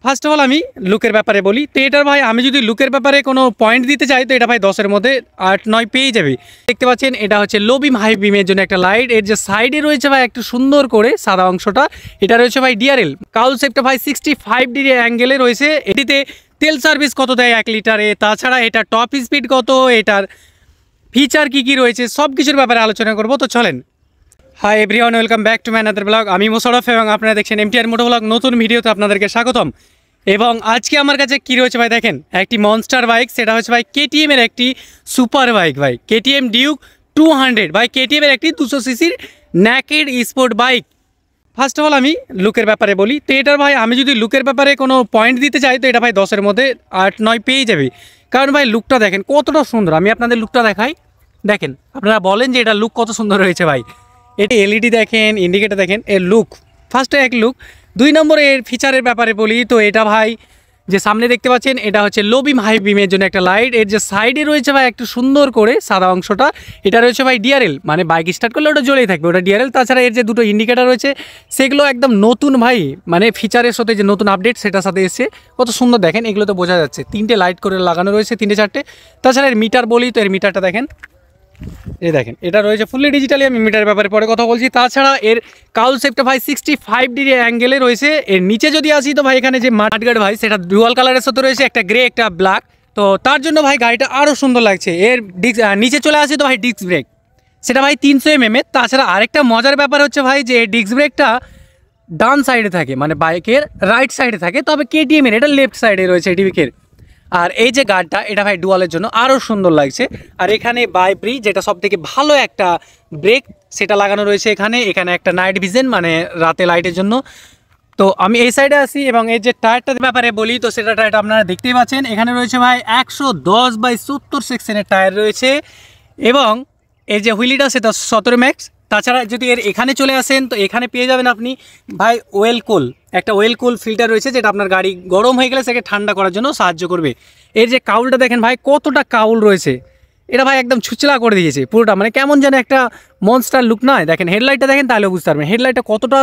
First of all আমি লুকের ব্যাপারে বলি। তো এটার ভাই আমি যদি লুকের ব্যাপারে কোনো পয়েন্ট দিতে চাই তো এটা ভাই 10-এর মধ্যে 8-9 পেয়ে যাবে। দেখতে পাচ্ছেন এটা হচ্ছে লো বিম হাই বিমের জন্য একটা লাইট। এর যে সাইডে রয়েছে ভাই একটু সুন্দর করে সাদা অংশটা, এটা রয়েছে ভাই ডিআরএল কাউল শেপটা ভাই 65 ডিগ্রি অ্যাঙ্গেলে রয়েছে। এটিতে তেল সার্ভিস কত দেয় 1 লিটারে, তাছাড়া এটা টপ স্পিড কত, এটার ফিচার কী রয়েছে সব কিছুর ব্যাপারে আলোচনা করব। তো চলেন। Hi everyone, welcome back to my another blog. আমি মোশাররফ এবং আপনারা দেখছেন এমটিআর মোটো ব্লগ। নতুন ভিডিওতে আপনাদেরকে স্বাগতম। এবং আজকে আমার কাছে কী রয়েছে ভাই দেখেন, একটি মনস্টার বাইক, সেটা হচ্ছে ভাই কেটিএমের একটি সুপার বাইক ভাই, কেটিএম ডিউক 200 ভাই, কেটিএমের একটি 200 সিসির naked sport bike. First of all আমি লুকের ব্যাপারে বলি। তো এটার ভাই আমি যদি লুকের ব্যাপারে কোনো পয়েন্ট দিতে চাই তো এটা ভাই 10-এর মধ্যে 8-9 পেয়ে যাবে। কারণ ভাই লুকটা দেখেন কতটা সুন্দর। আমি আপনাদের লুকটা দেখাই, দেখেন আপনারা বলেন যে এটা লুক কত সুন্দর হয়েছে ভাই। এটা এলইডি দেখেন, ইন্ডিকেটার দেখেন, এর লুক ফার্স্টে এক লুক। 2 নম্বরে এর ফিচারের ব্যাপারে বলি। তো এটা ভাই যে সামনে দেখতে পাচ্ছেন এটা হচ্ছে লো বিম হাই বিমের জন্য একটা লাইট। এর যে সাইডে রয়েছে ভাই একটু সুন্দর করে সাদা অংশটা, এটা রয়েছে ভাই ডিআরএল, মানে বাইক স্টার্ট করলে ওটা জ্বলেই থাকবে, ওটা ডিআরএল। তাছাড়া এর যে দুটো ইন্ডিকেটার রয়েছে সেগুলো একদম নতুন ভাই, মানে ফিচারের সাথে যে নতুন আপডেট সেটার সাথে এসছে, কত সুন্দর দেখেন। এগুলো তো বোঝা যাচ্ছে 3টে লাইট করে লাগানো রয়েছে, 3-4টে। তাছাড়া এর মিটার বলি, তো এর মিটারটা দেখেন, এই দেখেন এটা রয়েছে ফুললি ডিজিটালি। আমি মিটারের ব্যাপারে পরে কথা বলছি। তাছাড়া এর কাউল শেপটা ভাই 65 ডিগ্রি অ্যাঙ্গেলে রয়েছে। এর নিচে যদি আসি তো ভাই এখানে যে মাডগার্ড ভাই সেটা ডুয়াল কালারের সাথে রয়েছে, একটা গ্রে একটা ব্ল্যাক। তো তার জন্য ভাই গাড়িটা আরও সুন্দর লাগছে। এর নিচে চলে আসি তো ভাই ডিস্ক ব্রেক, সেটা ভাই 300 mm। তাছাড়া আরেকটা মজার ব্যাপার হচ্ছে ভাই যে ডিস্ক ব্রেকটা ডান সাইডে থাকে, মানে বাইকের রাইট সাইডে থাকে, তবে কেটিএমের এটা লেফট সাইডে রয়েছে ডিভিকের। আর এই যে গার্ডটা এটা ভাই ডুয়ালের জন্য আরও সুন্দর লাগছে। আর এখানে বাইব্রি যেটা সব থেকে ভালো একটা ব্রেক সেটা লাগানো রয়েছে এখানে। এখানে একটা নাইট ভিশন, মানে রাতে লাইটের জন্য। তো আমি এই সাইডে আসি এবং এই যে টায়ারটার ব্যাপারে বলি, তো সেটা টায়ারটা আপনারা দেখতেই পাচ্ছেন। এখানে রয়েছে ভাই 110/70 সেকশনের টায়ার রয়েছে। এবং এই যে হুইলিটা সেটা 17 ম্যাক্স। তাছাড়া যদি এর এখানে চলে আসেন তো এখানে পেয়ে যাবেন আপনি ভাই ওয়েল কুল, একটা ওয়েল কুল ফিল্টার রয়েছে, যেটা আপনার গাড়ি গরম হয়ে গেলে সেটাকে ঠান্ডা করার জন্য সাহায্য করবে। এর যে কাউলটা দেখেন ভাই কতটা কাউল রয়েছে, এটা ভাই একদম ছুচলা করে দিয়েছে পুরোটা, মানে কেমন যেন একটা মনস্টার লুক নয়। দেখেন হেডলাইটটা দেখেন তাহলে বুঝতে পারবেন হেডলাইটটা কতটা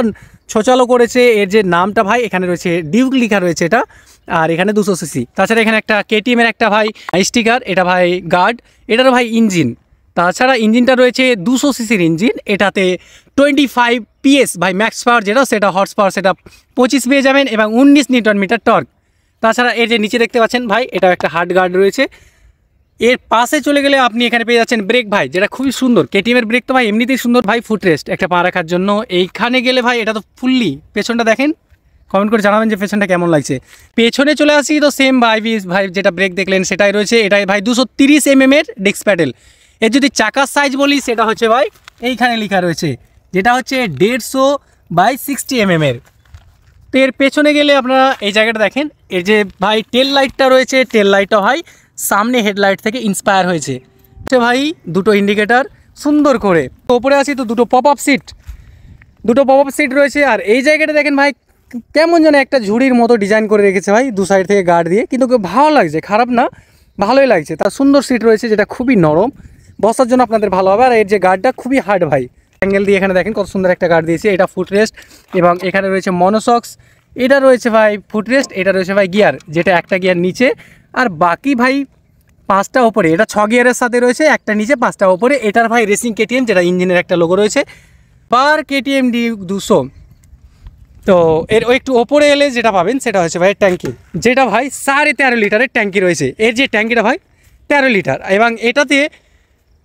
ছোচালো করেছে। এর যে নামটা ভাই এখানে রয়েছে ডিউক লেখা রয়েছে এটা, আর এখানে 200 সিসি। তাছাড়া এখানে একটা কেটিএমের একটা ভাই স্টিকার, এটা ভাই গার্ড, এটারও ভাই ইঞ্জিন। তাছাড়া ইঞ্জিনটা রয়েছে 200 সিসির ইঞ্জিন, এটাতে 25 PS ভাই ম্যাক্স পাওয়ার, যেটা সেটা হর্স পাওয়ার সেটা 25 পেয়ে যাবেন, এবং 19 নিউটন মিটার টর্ক। তাছাড়া এর যে নিচে দেখতে পাচ্ছেন ভাই এটাও একটা হার্ড গার্ড রয়েছে। এর পাশে চলে গেলে আপনি এখানে পেয়ে যাচ্ছেন ব্রেক ভাই, যেটা খুবই সুন্দর। কেটিএমের ব্রেক তো ভাই এমনিতেই সুন্দর ভাই, ফুট রেস্ট একটা পা রাখার জন্য। এইখানে গেলে ভাই এটা তো ফুললি, পেছনটা দেখেন, কমেন্ট করে জানাবেন যে পেছনটা কেমন লাগছে। পেছনে চলে আসি তো সেম ভাই যেটা ব্রেক দেখলেন সেটাই রয়েছে। এটাই ভাই 230 mm এর ডিস্ক প্যাডেল। এর যদি চাকার সাইজ বলি সেটা হচ্ছে ভাই এইখানে লেখা রয়েছে, যেটা হচ্ছে 150/60 mm এর। তো এর পেছনে গেলে আপনারা এই জায়গাটা দেখেন, এর যে ভাই টেল লাইটটা রয়েছে, টেল লাইটটা ভাই সামনে হেডলাইট থেকে ইন্সপায়ার হয়েছে। সে ভাই দুটো ইন্ডিকেটার সুন্দর করে। তো ওপরে আসি তো দুটো পপ আপ সিট রয়েছে। আর এই জায়গাটা দেখেন ভাই কেমন যেন একটা ঝুড়ির মতো ডিজাইন করে রেখেছে ভাই, দু সাইড থেকে গার্ড দিয়ে, কিন্তু ভালো লাগছে, খারাপ না, ভালোই লাগছে। তার সুন্দর সিট রয়েছে যেটা খুবই নরম, বসার জন্য আপনাদের ভালো হবে। আর এর যে গার্ডটা খুবই হার্ড ভাই, অ্যাঙ্গেল দিয়ে এখানে দেখেন কত সুন্দর একটা গার্ড দিয়েছে। এটা ফুটরেস্ট, এবং এখানে রয়েছে মনোসক্স, এটা রয়েছে ভাই ফুটরেস্ট, এটা রয়েছে ভাই গিয়ার, যেটা একটা গিয়ার নিচে আর বাকি ভাই 5টা ওপরে। এটা 6 গিয়ারের সাথে রয়েছে, একটা নিচে 5টা ওপরে। এটার ভাই রেসিং কেটিএম, যেটা ইঞ্জিনের একটা লোগো রয়েছে, পার কেটিএম ডিউক 200। তো এর একটু ওপরে এলে যেটা পাবেন সেটা হচ্ছে ভাই ট্যাঙ্কি, যেটা ভাই 13.5 লিটারের ট্যাঙ্কি রয়েছে। এর যে ট্যাঙ্কিটা ভাই 13 লিটার, এবং এটাতে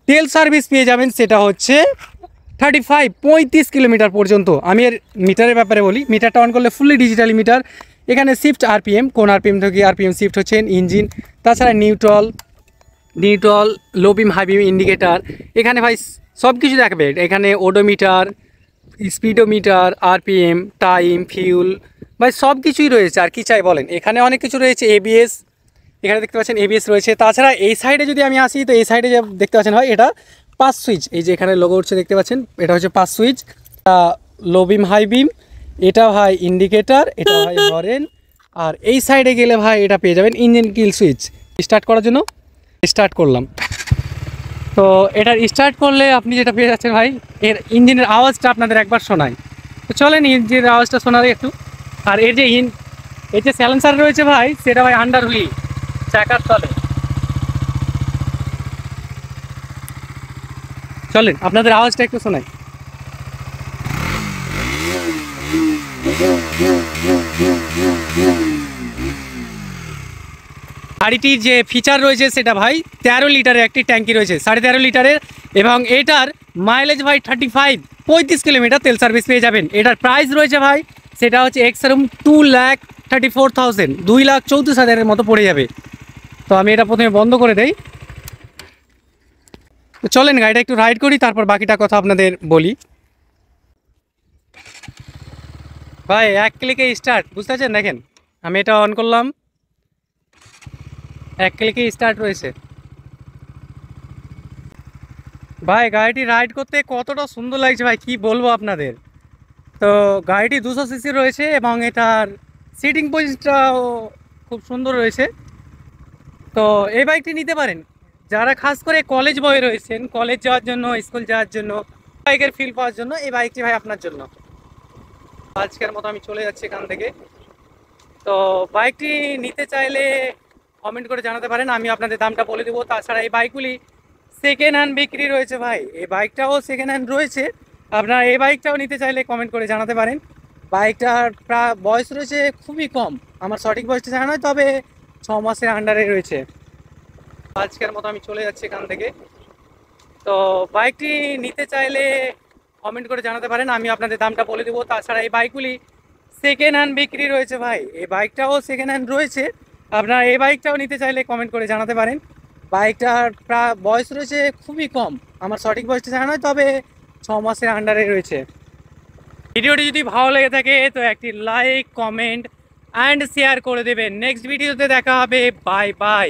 তেল সার্ভিস পেয়ে যাবেন সেটা হচ্ছে 35 কিলোমিটার পর্যন্ত। আমি এর মিটারের ব্যাপারে বলি। মিটারটা অন করলে ফুললি ডিজিটালি মিটার। এখানে শিফট আরপিএম, কোন আরপিএম থেকে আরপিএম শিফট হচ্ছেন, ইঞ্জিন, তাছাড়া নিউট্রাল, লো বিম হাই বিম ইন্ডিকেটার, এখানে ভাই সব কিছু দেখবে। এখানে odometer, speedometer, RPM, time, fuel, ভাই সব কিছুই রয়েছে। আর কি চাই বলেন, এখানে অনেক কিছু রয়েছে। এবিএস, এখানে দেখতে পাচ্ছেন এবিএস রয়েছে। তাছাড়া এই সাইডে যদি আমি আসি তো এই সাইডে যে দেখতে পাচ্ছেন ভাই এটা 5 সুইচ, এই যে এখানে লোগো উঠছে দেখতে পাচ্ছেন, এটা হচ্ছে 5 সুইচ। লো বিম হাই বিম, এটা ভাই ইন্ডিকেটার, এটা ভাই হরেন। আর এই সাইডে গেলে ভাই এটা পেয়ে যাবেন ইঞ্জিন কিল সুইচ। স্টার্ট করার জন্য স্টার্ট করলাম, তো এটার স্টার্ট করলে আপনি যেটা পেয়ে যাচ্ছেন ভাই এর ইঞ্জিনের আওয়াজটা আপনাদের একবার শোনায়। তো চলেন ইঞ্জিনের আওয়াজটা শোনাবে একটু। আর এর যে এই যে স্যালেন্সার রয়েছে ভাই, সেটা ভাই আন্ডার হুইল, চাকার তলে। চলেন আপনাদের আওয়াজটা একটু শোনাই। গাড়িটির যে ফিচার রয়েছে সেটা ভাই 13 লিটারের একটি ট্যাঙ্কি রয়েছে, 13.5 লিটারের, এবং এটার মাইলেজ ভাই 35 কিলোমিটার তেল সার্ভিস পেয়ে যাবেন। এটার প্রাইস রয়েছে ভাই, সেটা হচ্ছে এক্সরুম 2,34,000, 2,34,000 মতো পড়ে যাবে। তো আমি এটা প্রথমে বন্ধ করে দেই। তো চলেন গাড়িটা একটু রাইড করি, তারপর বাকিটা কথা আপনাদের বলি। ভাই এক ক্লিকে স্টার্ট, বুঝতে পারছেন? দেখেন আমি এটা অন করলাম, এক ক্লিকে স্টার্ট রয়েছে। ভাই গাড়িটি রাইড করতে কতটা সুন্দর লাগছে ভাই, কি বলবো আপনাদের। তো গাড়িটি 200 সিসি রয়েছে এবং এটার সিটিং পজিশনটাও খুব সুন্দর রয়েছে। তো এই বাইকটি নিতে পারেন যারা খাস করে কলেজ বয় রয়েছেন, কলেজ যাওয়ার জন্য, স্কুল যাওয়ার জন্য, বাইকের ফিল পাওয়ার জন্য এই বাইকটি ভাই আপনার জন্য। আজকের মতো আমি চলে যাচ্ছি এখান থেকে। তো বাইকটি নিতে চাইলে কমেন্ট করে জানাতে পারেন, আমি আপনাদের দামটা বলে দেবো। তাছাড়া এই বাইকগুলি সেকেন্ড হ্যান্ড বিক্রি রয়েছে ভাই, এই বাইকটাও সেকেন্ড হ্যান্ড রয়েছে। আপনারা এই বাইকটাও নিতে চাইলে কমেন্ট করে জানাতে পারেন। বাইকটার প্রায় বয়স রয়েছে খুবই কম, আমার সঠিক বয়সটা জানা নয়, তবে 6 মাসের আন্ডারে রয়েছে। আজকের মতো আমি চলে যাচ্ছি এখান থেকে। তো বাইকটি নিতে চাইলে কমেন্ট করে জানাতে পারেন, আমি আপনাদের দামটা বলে দেবো। তাছাড়া এই বাইকগুলি সেকেন্ড হ্যান্ড বিক্রি রয়েছে ভাই, এই বাইকটাও সেকেন্ড হ্যান্ড রয়েছে। আপনারা এই বাইকটাও নিতে চাইলে কমেন্ট করে জানাতে পারেন। বাইকটার প্রায় বয়স রয়েছে খুবই কম, আমার সঠিক বয়সটা জানা নয়, তবে 6 মাসের আন্ডারে রয়েছে। ভিডিওটি যদি ভালো লেগে থাকে তো একটি লাইক, কমেন্ট অ্যান্ড শেয়ার করে দেবেন। নেক্সট ভিডিওতে দেখা হবে। Bye bye.